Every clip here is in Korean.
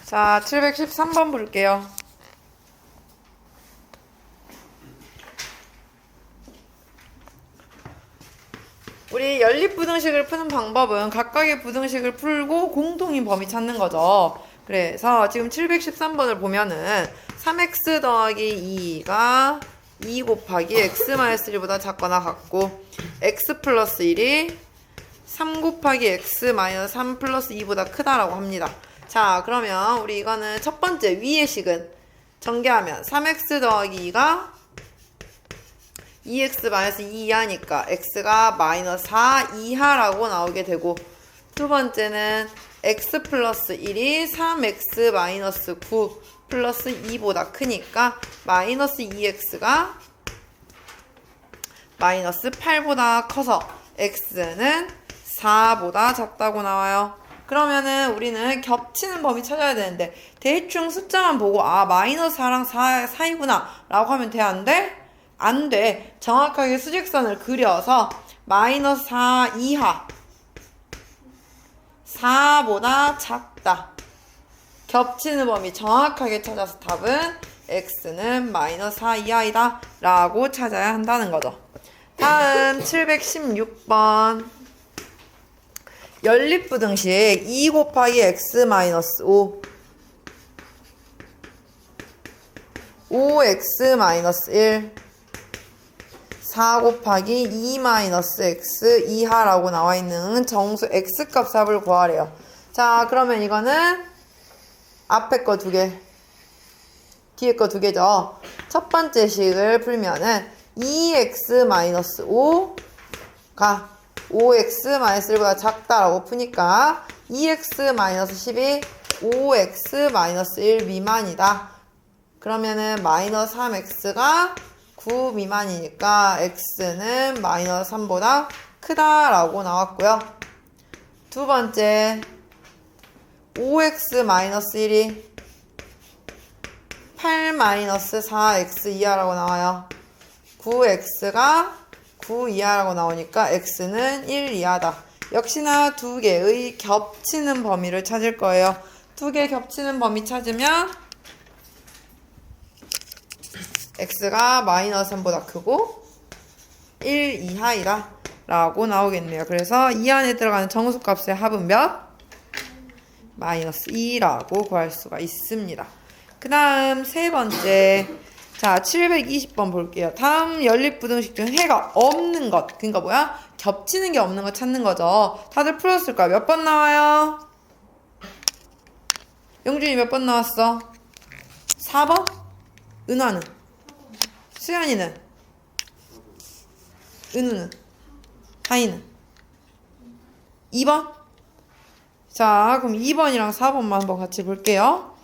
자, 713번 볼게요. 우리 연립부등식을 푸는 방법은 각각의 부등식을 풀고 공통인 범위 찾는 거죠. 그래서 지금 713번을 보면은 3x 더하기 2가 2 곱하기 x-1보다 작거나 같고 x 플러스 1이 3 곱하기 x-3 플러스 2보다 크다라고 합니다. 자, 그러면 우리 이거는 첫 번째 위의 식은 전개하면 3x 더하기 2가 2x-2 이하니까 x가 마이너스 4 이하라고 나오게 되고, 두 번째는 x 플러스 1이 3x 마이너스 9 플러스 2보다 크니까 마이너스 2x가 마이너스 8보다 커서 x는 4보다 작다고 나와요. 그러면은 우리는 겹치는 범위 찾아야 되는데 대충 숫자만 보고 마이너스 4랑 4 사이구나 라고 하면 돼? 안 돼? 안 돼. 정확하게 수직선을 그려서 마이너스 4 이하 4보다 작다. 겹치는 범위 정확하게 찾아서 답은 x는 마이너스 4 이하이다 라고 찾아야 한다는 거죠. 다음 716번 연립부등식 2 곱하기 x 마이너스 5 5x 마이너스 1 4 곱하기 2 마이너스 x 이하라고 나와있는 정수 x값 합을 구하래요. 자, 그러면 이거는 앞에 거 2개 뒤에 거 2개죠. 첫 번째 식을 풀면은 2x 마이너스 5가 5x 마이너스 1보다 작다라고 푸니까 2x 마이너스 10이 5x 마이너스 1 미만이다. 그러면은 마이너스 3x가 9 미만이니까 x는 마이너스 3보다 크다라고 나왔고요. 두 번째 5x 마이너스 1이 8 마이너스 4x 이하라고 나와요. 9x가 9 이하라고 나오니까 x는 1 이하다. 역시나 2개의 겹치는 범위를 찾을 거예요. 2개 겹치는 범위 찾으면 x가 마이너스 3보다 크고 1 이하이다 라고 나오겠네요. 그래서 이 안에 들어가는 정수값의 합은 몇? 마이너스 2라고 구할 수가 있습니다. 그 다음 세 번째, 자 720번 볼게요. 다음 연립부등식 중 해가 없는 것, 그러니까 뭐야? 겹치는 게 없는 것 찾는 거죠. 다들 풀었을 거야. 몇 번 나와요? 영준이 몇 번 나왔어? 4번? 은하는? 수연이는? 은우는? 하이는? 2번? 자, 그럼 2번이랑 4번만 한번 같이 볼게요.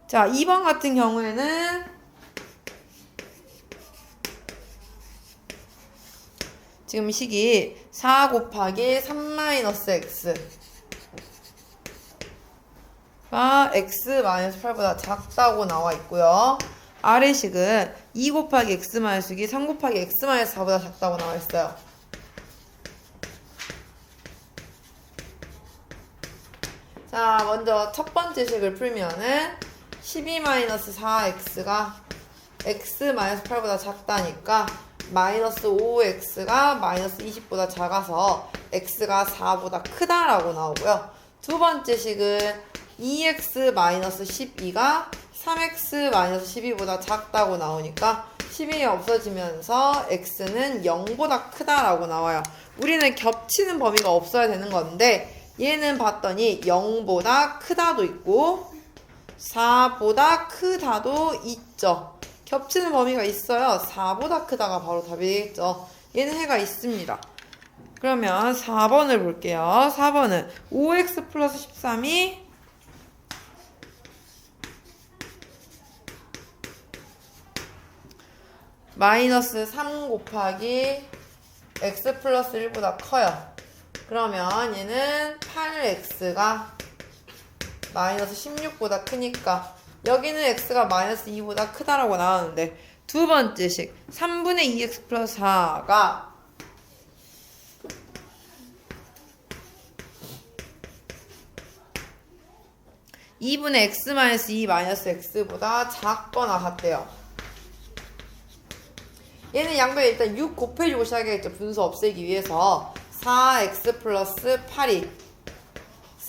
자, 2번 같은 경우에는 지금 식이 4 곱하기 3 마이너스 x가 x 마이너스 8보다 작다고 나와 있고요. 아래 식은 2 곱하기 x 마이너스 6이 3 곱하기 x 마이너스 4보다 작다고 나와 있어요. 자, 먼저 첫 번째 식을 풀면은 12-4x가 x-8보다 작다니까 마이너스 5x가 마이너스 20보다 작아서 x가 4보다 크다라고 나오고요. 두 번째 식은 2x-12가 3x-12보다 작다고 나오니까 12가 없어지면서 x는 0보다 크다라고 나와요. 우리는 겹치는 범위가 없어야 되는 건데 얘는 봤더니 0보다 크다도 있고 4보다 크다도 있죠. 겹치는 범위가 있어요. 4보다 크다가 바로 답이 되겠죠. 얘는 해가 있습니다. 그러면 4번을 볼게요. 4번은 5x 플러스 13이 마이너스 3 곱하기 x 플러스 1보다 커요. 그러면 얘는 8x가 마이너스 16보다 크니까 여기는 x가 마이너스 2보다 크다라고 나왔는데 두 번째 식 3분의 2x 플러스 4가 2분의 x 마이너스 2 마이너스 x보다 작거나 같대요. 얘는 양변에 일단 6 곱해주고 시작해야겠죠. 분수 없애기 위해서 4x 플러스 8이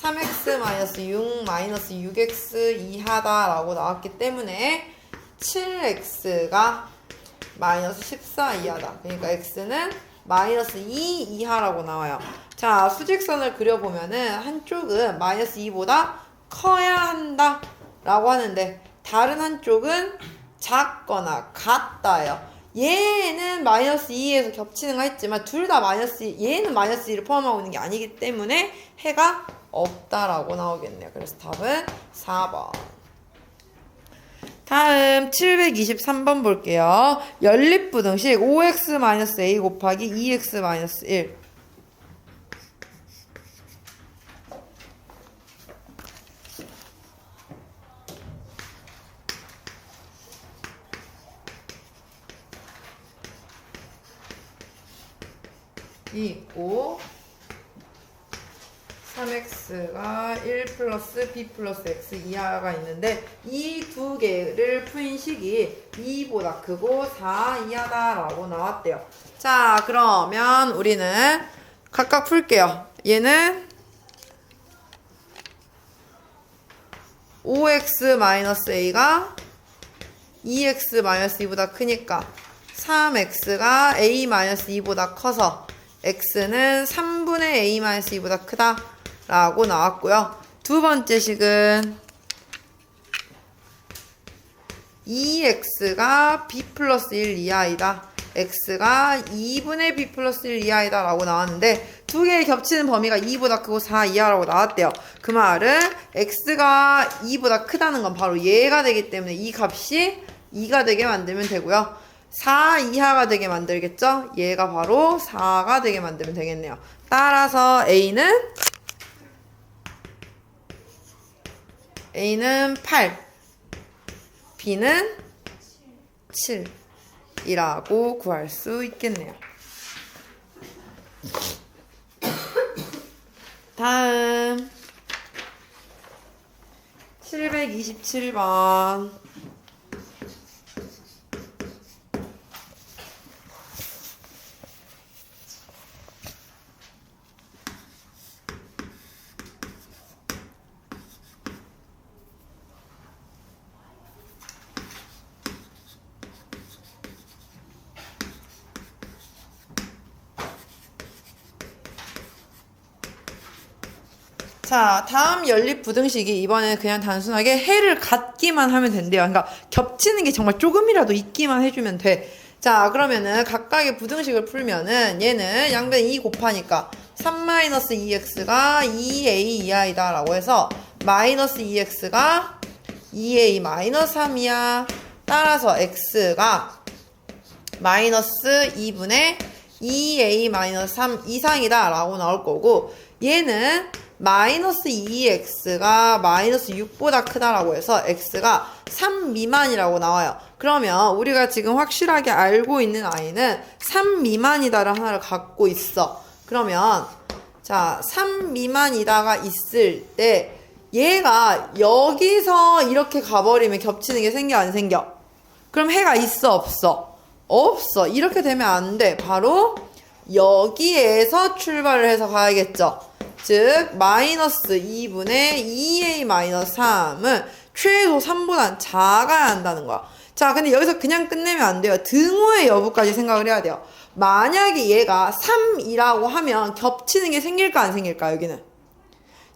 3x 마이너스 6 마이너스 6x 이하다라고 나왔기 때문에 7x가 마이너스 14 이하다. 그러니까 x는 마이너스 2 이하라고 나와요. 자, 수직선을 그려보면은 한쪽은 마이너스 2보다 커야 한다 라고 하는데 다른 한쪽은 작거나 같다예요. 얘는 마이너스 2에서 겹치는 거 했지만 둘 다 마이너스 2, 얘는 마이너스 2를 포함하고 있는 게 아니기 때문에 해가 없다라고 나오겠네요. 그래서 답은 4번. 다음 723번 볼게요. 연립부등식 5x-a 곱하기 2x-1 이 있고 3x가 1 플러스 b 플러스 x 이하가 있는데 이 두 개를 푼 식이 2보다 크고 4 이하다라고 나왔대요. 자, 그러면 우리는 각각 풀게요. 얘는 5x-a가 2x-2보다 크니까 3x가 a-2보다 커서 x는 3분의 a-2보다 크다 라고 나왔고요. 두 번째 식은 2x가 b 플러스 1 이하이다. x가 2분의 b 플러스 1 이하이다 라고 나왔는데 두 개의 겹치는 범위가 2보다 크고 4 이하라고 나왔대요. 그 말은 x가 2보다 크다는 건 바로 얘가 되기 때문에 이 값이 2가 되게 만들면 되고요. 4 이하가 되게 만들겠죠? 얘가 바로 4가 되게 만들면 되겠네요. 따라서 A는 8, B는 7이라고 구할 수 있겠네요. 다음 727번 자, 다음 연립부등식이 이번에 그냥 단순하게 해를 갖기만 하면 된대요. 그러니까 겹치는 게 정말 조금이라도 있기만 해주면 돼. 자, 그러면은 각각의 부등식을 풀면은 얘는 양변 2 곱하니까 3-2x가 2a 이하이다 라고 해서 마이너스 2x가 2a 마이너스 3이야. 따라서 x가 마이너스 2분의 2a 마이너스 3 이상이다 라고 나올 거고 얘는 마이너스 2x가 마이너스 6보다 크다라고 해서 x가 3 미만이라고 나와요. 그러면 우리가 지금 확실하게 알고 있는 아이는 3 미만이다를 하나를 갖고 있어. 그러면 자, 3 미만이다가 있을 때 얘가 여기서 이렇게 가버리면 겹치는 게 생겨 안 생겨? 그럼 해가 있어 없어? 없어. 이렇게 되면 안 돼. 바로 여기에서 출발을 해서 가야겠죠. 즉 마이너스 2분의 2a 마이너스 3은 최소 3보단 작아야 한다는 거야. 자, 근데 여기서 그냥 끝내면 안 돼요. 등호의 여부까지 생각을 해야 돼요. 만약에 얘가 3이라고 하면 겹치는 게 생길까 안 생길까 여기는?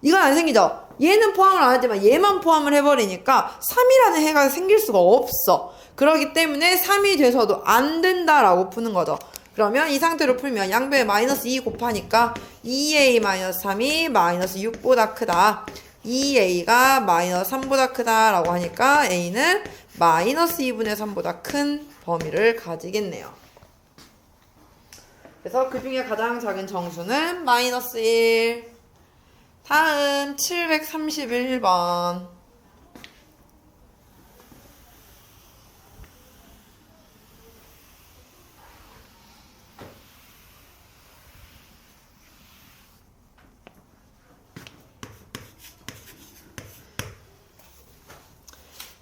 이건 안 생기죠. 얘는 포함을 안 하지만 얘만 포함을 해버리니까 3이라는 해가 생길 수가 없어. 그렇기 때문에 3이 돼서도 안 된다라고 푸는 거죠. 그러면 이 상태로 풀면 양변에 마이너스 2 곱하니까 2a 마이너스 3이 마이너스 6보다 크다. 2a가 마이너스 3보다 크다 라고 하니까 a는 마이너스 2분의 3보다 큰 범위를 가지겠네요. 그래서 그 중에 가장 작은 정수는 마이너스 1. 다음 731번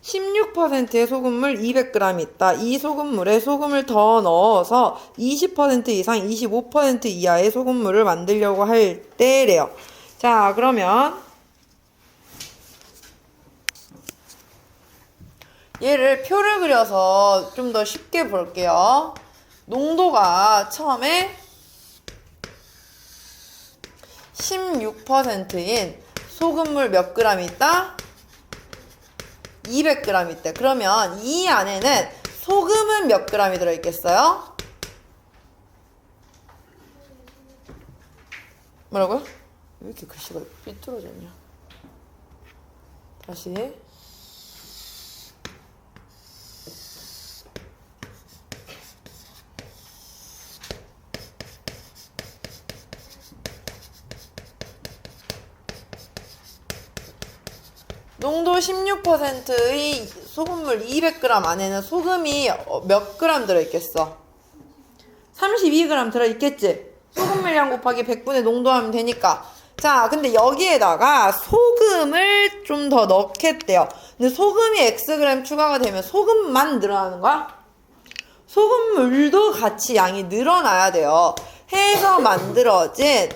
16%의 소금물 200g 있다. 이 소금물에 소금을 더 넣어서 20% 이상 25% 이하의 소금물을 만들려고 할 때래요. 자, 그러면 얘를 표를 그려서 좀 더 쉽게 볼게요. 농도가 처음에 16%인 소금물 몇 그램 있다? 200g 있대. 그러면 이 안에는 소금은 몇 g이 들어있겠어요? 뭐라고요? 왜 이렇게 글씨가 삐뚤어졌냐? 다시. 농도 16%의 소금물 200g 안에는 소금이 몇 g 들어있겠어? 32g 들어있겠지? 소금물량 곱하기 100분의 농도하면 되니까. 자, 근데 여기에다가 소금을 좀 더 넣겠대요. 근데 소금이 Xg 추가가 되면 소금만 늘어나는 거야? 소금물도 같이 양이 늘어나야 돼요. 해서 만들어진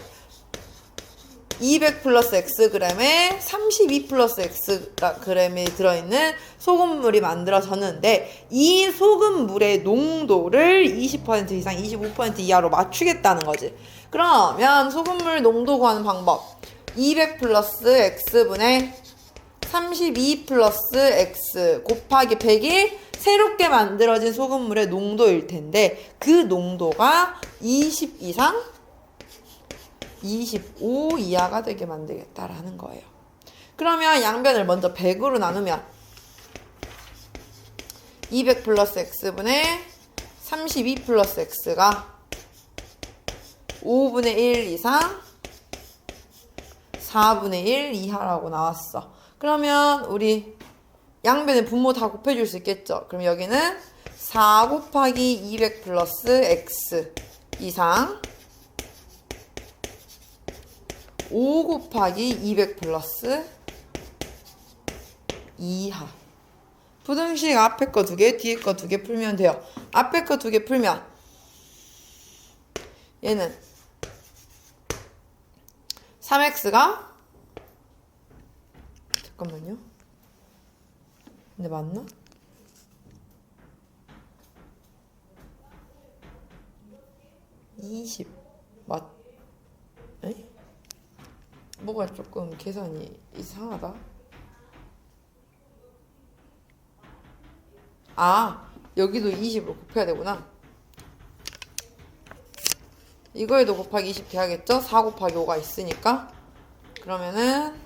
200 플러스 Xg에 32 플러스 Xg이 들어있는 소금물이 만들어졌는데 이 소금물의 농도를 20% 이상 25% 이하로 맞추겠다는 거지. 그러면 소금물 농도 구하는 방법 200 플러스 X분의 32 플러스 X 곱하기 100이 새롭게 만들어진 소금물의 농도일 텐데 그 농도가 20 이상 25 이하가 되게 만들겠다라는 거예요. 그러면 양변을 먼저 100으로 나누면 200 플러스 X분의 32 플러스 X가 5분의 1 이상 4분의 1 이하라고 나왔어. 그러면 우리 양변의 분모 다 곱해줄 수 있겠죠? 그럼 여기는 4 곱하기 200 플러스 X 이상 5 곱하기 200 플러스 이하. 부등식 앞에 거 2개, 뒤에 거 2개 풀면 돼요. 앞에 거 2개 풀면 얘는 3x가 잠깐만요. 근데 맞나? 맞? 에? 뭐가 조금 계산이 이상하다. 아, 여기도 20으로 곱해야 되구나. 이거에도 곱하기 20 돼야겠죠? 4 곱하기 5가 있으니까. 그러면은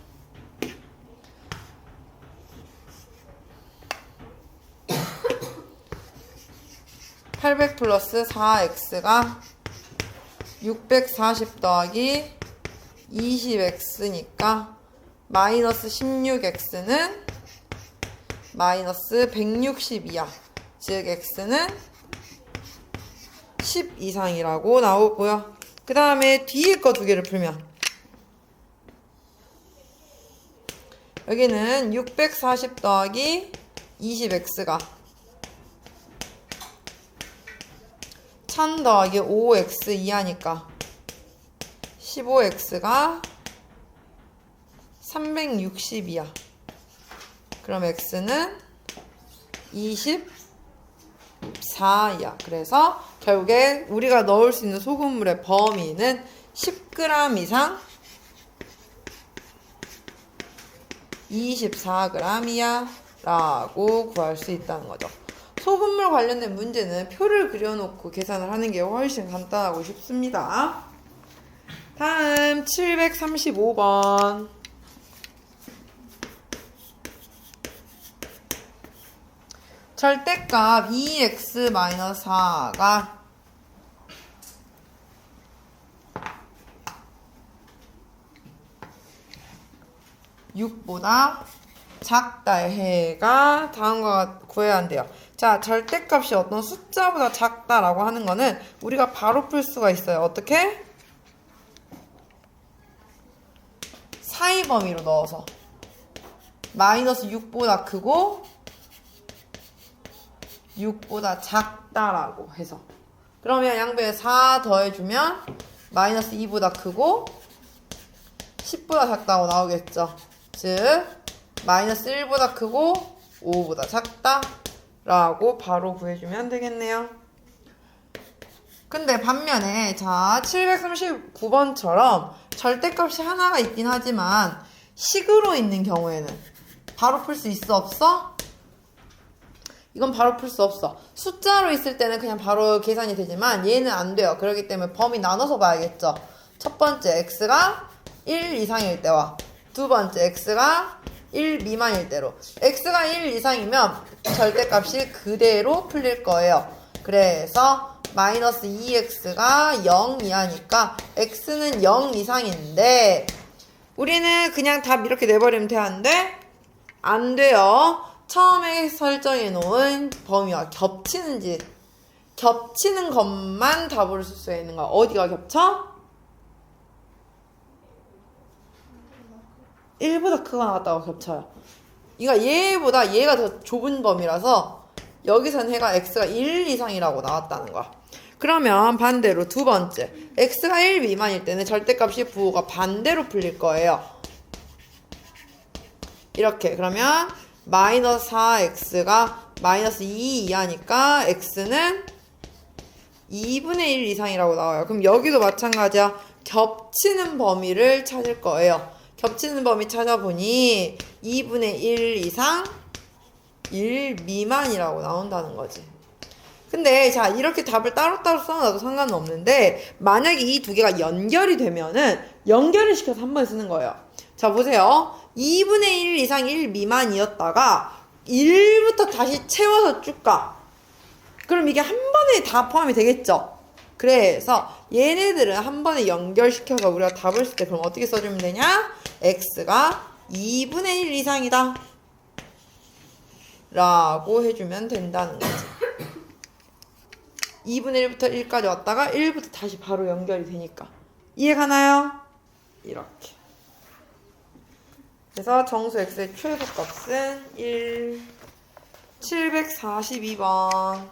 800 플러스 4x가 640 더하기 20x니까 마이너스 16x는 마이너스 162야. 즉 x는 10 이상이라고 나오고요. 그 다음에 뒤에 거 2개를 풀면 여기는 640 더하기 20x가 1000 더하기 5x 이하니까 15x가 360이야. 그럼 x는 24야. 그래서 결국에 우리가 넣을 수 있는 소금물의 범위는 10g 이상 24g이야 라고 구할 수 있다는 거죠. 소금물 관련된 문제는 표를 그려놓고 계산을 하는 게 훨씬 간단하고 쉽습니다. 다음 735번. 절대값 2x-4가 6보다 작다 해가 다음과 구해야 한대요. 자, 절대값이 어떤 숫자보다 작다라고 하는 거는 우리가 바로 풀 수가 있어요. 어떻게? 사이 범위로 넣어서 마이너스 6보다 크고 6보다 작다라고 해서. 그러면 양변에 4 더해주면 마이너스 2보다 크고 10보다 작다고 나오겠죠. 즉 마이너스 1보다 크고 5보다 작다라고 바로 구해주면 되겠네요. 근데 반면에 자 739번처럼 절대값이 하나가 있긴 하지만 식으로 있는 경우에는 바로 풀 수 있어 없어? 이건 바로 풀 수 없어. 숫자로 있을 때는 그냥 바로 계산이 되지만 얘는 안 돼요. 그렇기 때문에 범위 나눠서 봐야겠죠. 첫 번째 x가 1 이상일 때와 두 번째 x가 1 미만일 때로. x가 1 이상이면 절대값이 그대로 풀릴 거예요. 그래서 마이너스 2x가 0 이하니까 x는 0 이상인데 우리는 그냥 답 이렇게 내버리면 되는데 안 돼요. 처음에 설정해 놓은 범위와 겹치는 것만 답으로 쓸 수 있는 거야. 어디가 겹쳐? 1보다 크거나 같다고 겹쳐요. 그러니까 얘보다 얘가 더 좁은 범위라서 여기선 해가 x가 1 이상이라고 나왔다는 거야. 그러면 반대로 두 번째 x가 1 미만일 때는 절대값이 부호가 반대로 풀릴 거예요. 이렇게 그러면 마이너스 4x가 마이너스 2 이하니까 x는 2분의 1 이상이라고 나와요. 그럼 여기도 마찬가지야. 겹치는 범위를 찾을 거예요. 겹치는 범위 찾아보니 2분의 1 이상 1 미만이라고 나온다는 거지. 근데 자 이렇게 답을 따로따로 써놔도 상관은 없는데 만약에 이 두 개가 연결이 되면은 연결을 시켜서 한 번에 쓰는 거예요. 자 보세요. 2분의 1 이상 1 미만이었다가 1부터 다시 채워서 쭉 가. 그럼 이게 한 번에 다 포함이 되겠죠. 그래서 얘네들은 한 번에 연결시켜서 우리가 답을 쓸 때 그럼 어떻게 써주면 되냐? x가 2분의 1 이상이다 라고 해주면 된다는 거지. 2분의 1부터 1까지 왔다가 1부터 다시 바로 연결이 되니까. 이해가나요? 이렇게. 그래서 정수 x의 최소값은 1, 742번.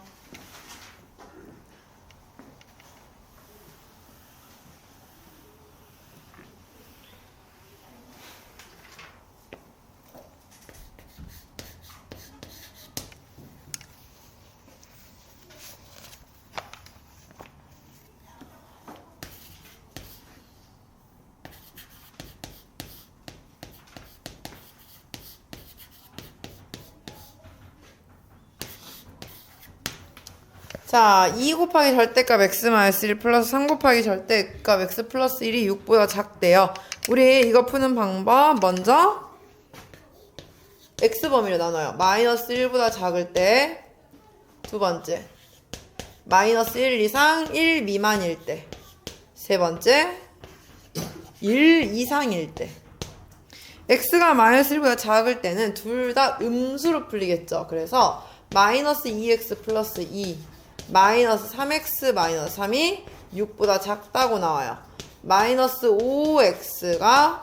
자, 2 곱하기 절대값 x-1 플러스 3 곱하기 절대값 x 플러스 1이 6보다 작대요. 우리 이거 푸는 방법 먼저 x범위를 나눠요. 마이너스 1보다 작을 때 두 번째 마이너스 1 이상 1 미만일 때 세 번째 1 이상일 때. x가 마이너스 1보다 작을 때는 둘 다 음수로 풀리겠죠. 그래서 마이너스 2x 플러스 2 마이너스 3x 마이너스 3이 6보다 작다고 나와요. 마이너스 5x가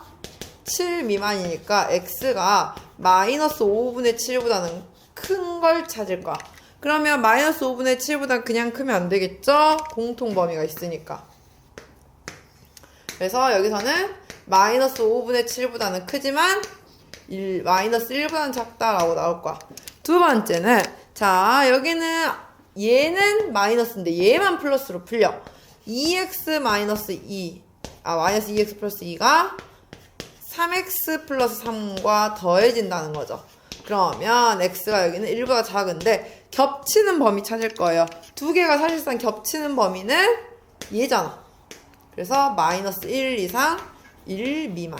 7 미만이니까 x가 마이너스 5분의 7보다는 큰 걸 찾을 거야. 그러면 마이너스 5분의 7보다 그냥 크면 안 되겠죠? 공통 범위가 있으니까. 그래서 여기서는 마이너스 5분의 7보다는 크지만 마이너스 1보다는 작다라고 나올 거야. 두 번째는 자 여기는 얘는 마이너스인데 얘만 플러스로 풀려. 2x 마이너스 2 마이너스 2x 플러스 2가 3x 플러스 3과 더해진다는 거죠. 그러면 x가 여기는 1보다 작은데 겹치는 범위 찾을 거예요. 두 개가 사실상 겹치는 범위는 얘잖아. 그래서 마이너스 1 이상 1 미만.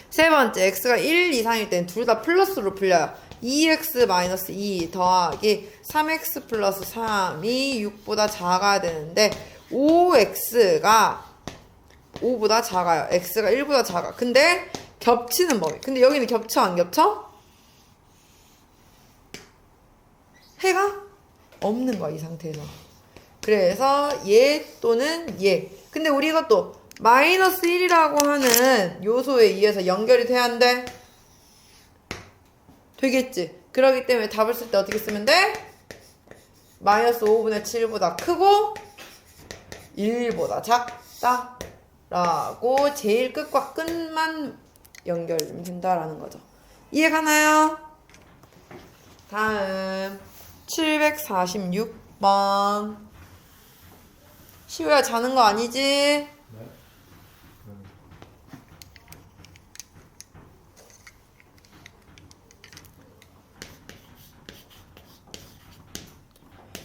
세 번째 x가 1 이상일 때는 둘 다 플러스로 풀려요. 2x 마이너스 2 더하기 3x 플러스 3이 6보다 작아야 되는데 5x가 5보다 작아요. x가 1보다 작아. 근데 겹치는 범위. 근데 여기는 겹쳐 안 겹쳐? 해가 없는 거야 이 상태에서. 그래서 얘 또는 얘. 근데 우리 이것도 마이너스 1이라고 하는 요소에 의해서 연결이 돼야 안 돼? 되겠지. 그렇기 때문에 답을 쓸 때 어떻게 쓰면 돼? 마이너스 5분의 7보다 크고 1보다 작다 라고 제일 끝과 끝만 연결되면 된다라는 거죠. 이해가나요? 다음 746번. 시우야 자는 거 아니지? 네?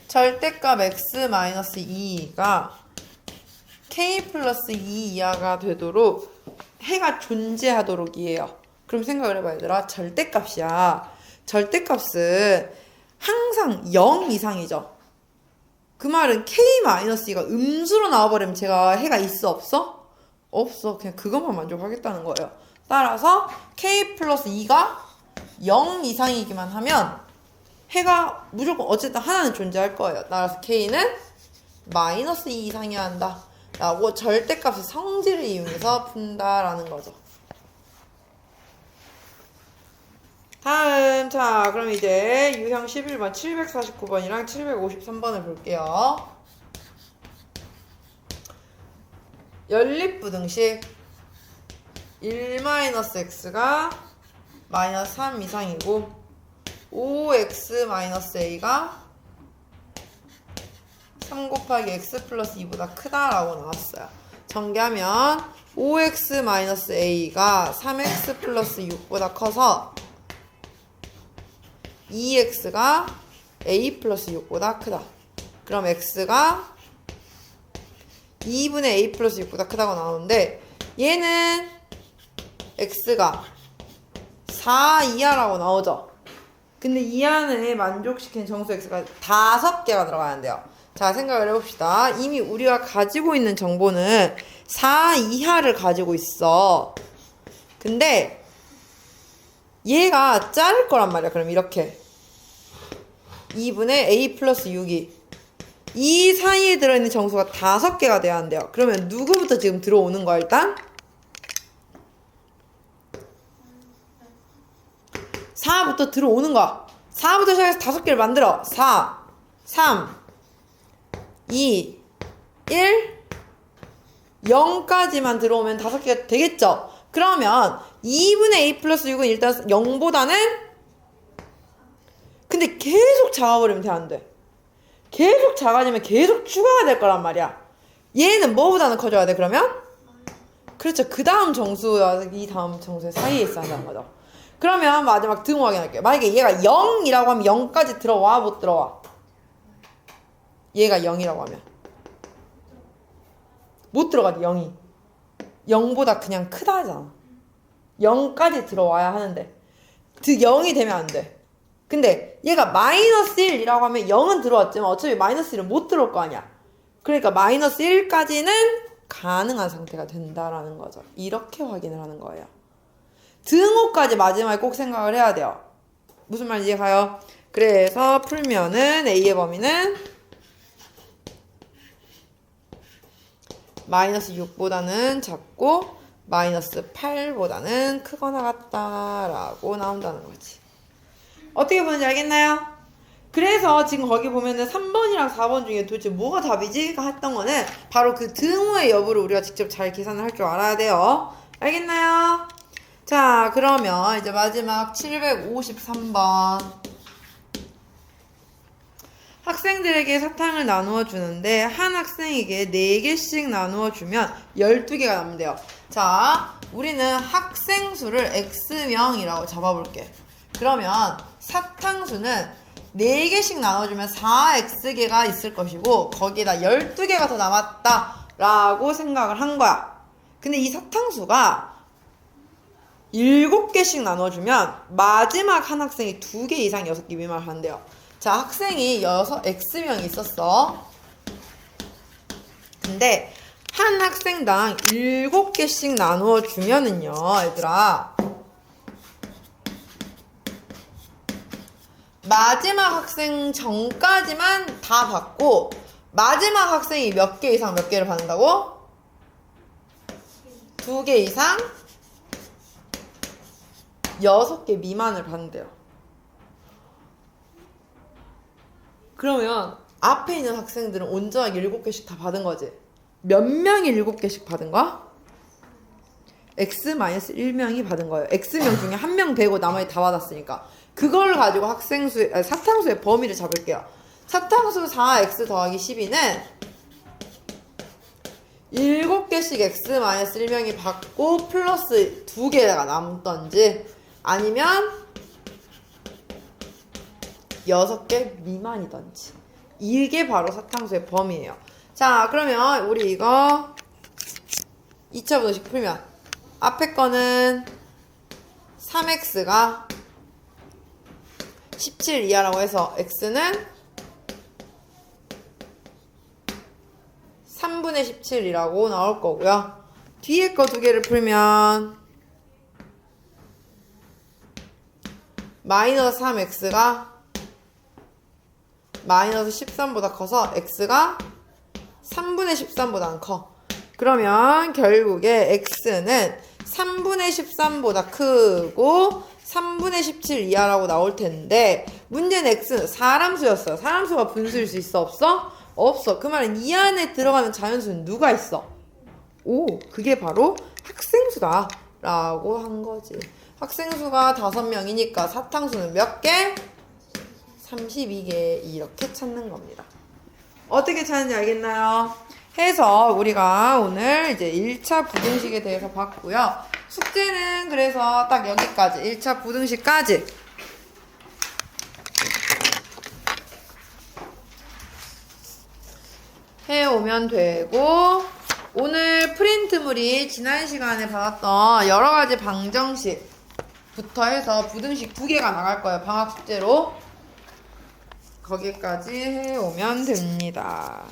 절대값 x-2가 k 플러스 2 이하가 되도록 해가 존재하도록이에요. 그럼 생각을 해봐 얘들아. 절대값이야. 절대값은 항상 0 이상이죠. 그 말은 k-2가 음수로 나와버리면 제가 해가 있어 없어? 없어. 그냥 그것만 만족하겠다는 거예요. 따라서 k 플러스 2가 0 이상이기만 하면 해가 무조건 어쨌든 하나는 존재할 거예요. 따라서 k는 마이너스 2 이상이어야 한다 라고 절대값의 성질을 이용해서 푼다라는 거죠. 다음, 자, 그럼 이제 유형 11번, 749번이랑 753번을 볼게요. 연립부등식 1-x가 마이너스 3 이상이고 5x-a가 3 곱하기 x 플러스 2보다 크다라고 나왔어요. 전개하면 5x-a가 3x 플러스 6보다 커서 2x가 a 플러스 6보다 크다. 그럼 x가 2분의 a 플러스 6보다 크다고 나오는데 얘는 x가 4 이하라고 나오죠. 근데 이 안에 만족시키는 정수 x가 5개가 들어가야 돼요. 자, 생각을 해봅시다. 이미 우리가 가지고 있는 정보는 4 이하를 가지고 있어. 근데 얘가 자를 거란 말이야. 그럼 이렇게 2분의 a 플러스 6이 이 사이에 들어있는 정수가 5개가 돼야 한대요. 그러면 누구부터 지금 들어오는 거야 일단? 4부터 들어오는 거야. 4부터 시작해서 5개를 만들어. 4, 3, 2, 1, 0까지만 들어오면 5개가 되겠죠? 그러면 2분의 a 플러스 6은 일단 0보다는 근데 계속 작아버리면 돼, 안 돼? 계속 작아지면 계속 추가가 될 거란 말이야. 얘는 뭐보다는 커져야 돼, 그러면? 그렇죠. 그 다음 정수와 이 다음 정수의 사이에 있어야 한다는 거죠. 그러면 마지막 등호 확인할게요. 만약에 얘가 0이라고 하면 0까지 들어와, 못 들어와? 얘가 0이라고 하면 못 들어가지, 0이. 0보다 그냥 크다 하잖아. 0까지 들어와야 하는데 0이 되면 안 돼. 근데 얘가 마이너스 1이라고 하면 0은 들어왔지만 어차피 마이너스 1은 못 들어올 거 아니야. 그러니까 마이너스 1까지는 가능한 상태가 된다라는 거죠. 이렇게 확인을 하는 거예요. 등호까지 마지막에 꼭 생각을 해야 돼요. 무슨 말인지 이해가요? 그래서 풀면은 A의 범위는 마이너스 6보다는 작고 마이너스 8보다는 크거나 같다라고 나온다는 거지. 어떻게 보는지 알겠나요? 그래서 지금 거기 보면은 3번이랑 4번 중에 도대체 뭐가 답이지? 했던 거는 바로 그 등호의 여부를 우리가 직접 잘 계산을 할 줄 알아야 돼요. 알겠나요? 자, 그러면 이제 마지막 753번. 학생들에게 사탕을 나누어 주는데 한 학생에게 4개씩 나누어 주면 12개가 남는데요. 자, 우리는 학생 수를 x명이라고 잡아볼게. 그러면 사탕수는 4개씩 나눠주면 4x개가 있을 것이고 거기에다 12개가 더 남았다 라고 생각을 한 거야. 근데 이 사탕수가 7개씩 나눠주면 마지막 한 학생이 2개 이상 6개 미만을 한대요. 자, 학생이 x명이 있었어. 근데 한 학생당 7개씩 나누어 주면은요, 얘들아, 마지막 학생 전까지만 다 받고 마지막 학생이 몇 개 이상 몇 개를 받는다고? 2개 이상 6개 미만을 받는대요. 그러면 앞에 있는 학생들은 온전하게 7개씩 다 받은 거지. 몇 명이 7개씩 받은 거야? X-1명이 받은 거예요. X명 중에 한 명 빼고 나머지 다 받았으니까. 그걸 가지고 사탕수의 범위를 잡을게요. 사탕수 4X 더하기 12는 7개씩 X-1명이 받고 플러스 2개가 남던지 아니면 6개 미만이던지. 이게 바로 사탕수의 범위예요. 자, 그러면 우리 이거 2차 부등식 풀면 앞에 거는 3x가 17 이하라고 해서 x는 3분의 17이라고 나올 거고요. 뒤에 거 두 개를 풀면 마이너스 3x가 마이너스 13보다 커서 x가 3분의 13보다 커. 그러면 결국에 x는 3분의 13보다 크고 3분의 17 이하라고 나올 텐데 문제는 x는 사람수였어요. 사람수가 분수일 수 있어? 없어? 없어. 그 말은 이 안에 들어가는 자연수는 누가 있어? 오, 그게 바로 학생수다 라고 한 거지. 학생수가 5명이니까 사탕수는 몇 개? 32개. 이렇게 찾는 겁니다. 어떻게 찾는지 알겠나요? 해서 우리가 오늘 이제 1차 부등식에 대해서 봤고요. 숙제는 그래서 딱 여기까지 1차 부등식까지 해오면 되고, 오늘 프린트물이 지난 시간에 받았던 여러가지 방정식부터 해서 부등식 2개가 나갈 거예요. 방학 숙제로. 거기까지 해오면 됩니다.